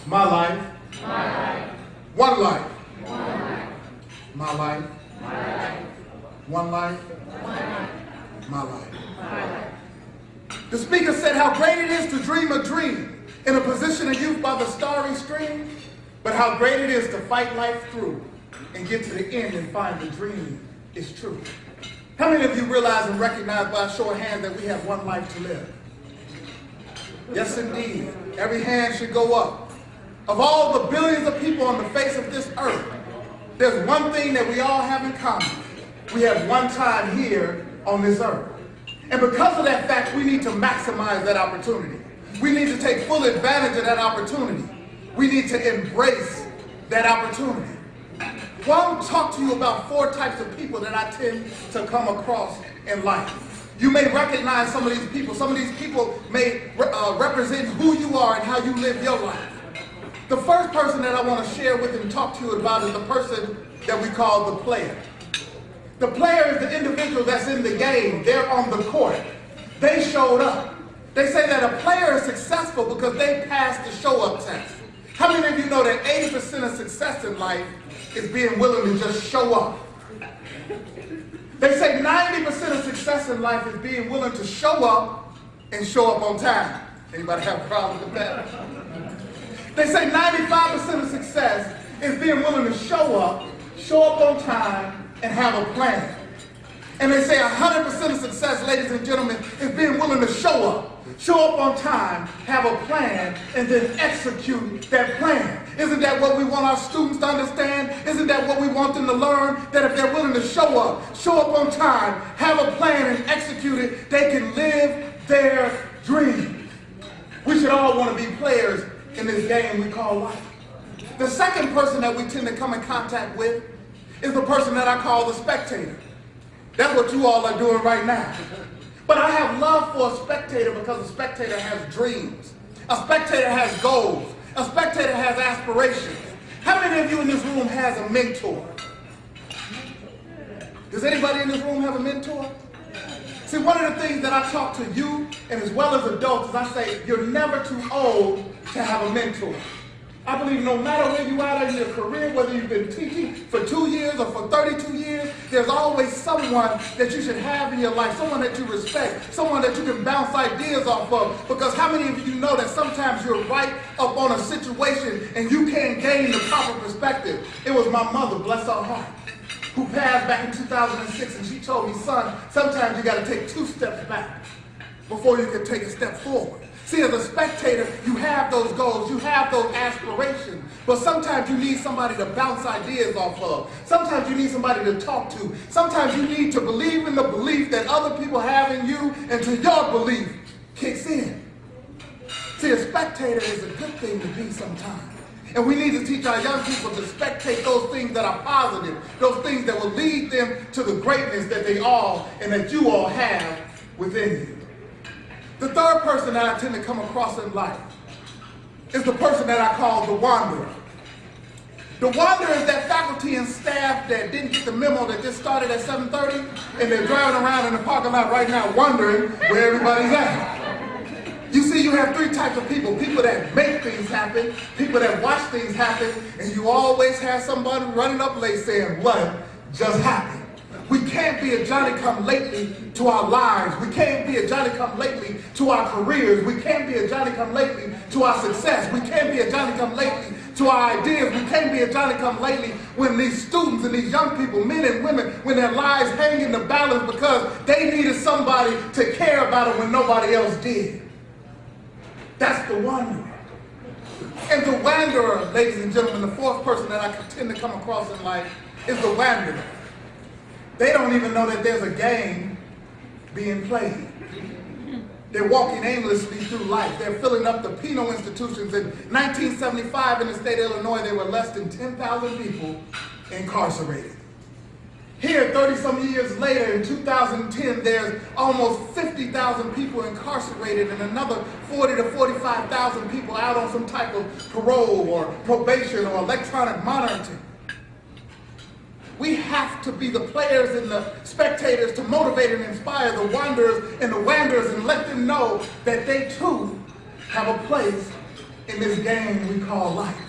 My life. My life. One life. One life. My life. My life. One life. One life. My life. My life. The speaker said how great it is to dream a dream in a position of youth by the starry stream, but how great it is to fight life through and get to the end and find the dream is true. How many of you realize and recognize by a show of hands that we have one life to live? Yes, indeed. Every hand should go up. Of all the billions of people on the face of this earth, there's one thing that we all have in common. We have one time here on this earth. And because of that fact, we need to maximize that opportunity. We need to take full advantage of that opportunity. We need to embrace that opportunity. Well, I'm going to talk to you about 4 types of people that I tend to come across in life. You may recognize some of these people. Some of these people may represent who you are and how you live your life. The first person that I want to share with and talk to you about is the person that we call the player. The player is the individual that's in the game. They're on the court. They showed up. They say that a player is successful because they passed the show-up test. How many of you know that 80% of success in life is being willing to just show up? They say 90% of success in life is being willing to show up and show up on time. Anybody have a problem with that? They say 95% of success is being willing to show up on time, and have a plan. And they say 100% of success, ladies and gentlemen, is being willing to show up on time, have a plan, and then execute that plan. Isn't that what we want our students to understand? Isn't that what we want them to learn? That if they're willing to show up on time, have a plan, and execute it, they can live their dream. We should all want to be players in this game we call life. The second person that we tend to come in contact with is the person that I call the spectator. That's what you all are doing right now. But I have love for a spectator because a spectator has dreams. A spectator has goals. A spectator has aspirations. How many of you in this room has a mentor? Does anybody in this room have a mentor? See, one of the things that I talk to you and as well as adults is I say you're never too old to have a mentor. I believe no matter where you are in your career, whether you've been teaching for 2 years or for 32 years, there's always someone that you should have in your life, someone that you respect, someone that you can bounce ideas off of. Because how many of you know that sometimes you're right up on a situation and you can't gain the proper perspective? It was my mother, bless her heart, who passed back in 2006, and she told me, son, sometimes you got to take 2 steps back before you can take a step forward. See, as a spectator, you have those goals, you have those aspirations, but sometimes you need somebody to bounce ideas off of. Sometimes you need somebody to talk to. Sometimes you need to believe in the belief that other people have in you until your belief kicks in. See, a spectator is a good thing to be sometimes. And we need to teach our young people to spectate those things that are positive, those things that will lead them to the greatness that they all and that you all have within you. The third person that I tend to come across in life is the person that I call the wanderer. The wanderer is that faculty and staff that didn't get the memo that just started at 7:30 and they're driving around in the parking lot right now wondering where everybody's at. You see, you have 3 types of people. People that make things happen, people that watch things happen, and you always have somebody running up late saying, what just happened? We can't be a Johnny-come-lately to our lives. We can't be a Johnny-come-lately to our careers. We can't be a Johnny-come-lately to our success. We can't be a Johnny-come-lately to our ideas. We can't be a Johnny-come-lately when these students and these young people, men and women, when their lives hang in the balance because they needed somebody to care about them when nobody else did. That's the wanderer. And the wanderer, ladies and gentlemen, the fourth person that I tend to come across in life is the wanderer. They don't even know that there's a game being played. They're walking aimlessly through life. They're filling up the penal institutions. In 1975 in the state of Illinois, there were less than 10,000 people incarcerated. Here, 30-some years later, in 2010, there's almost 50,000 people incarcerated and another 40 to 45,000 people out on some type of parole or probation or electronic monitoring. We have to be the players and the spectators to motivate and inspire the wanderers and the wanderers and let them know that they too have a place in this game we call life.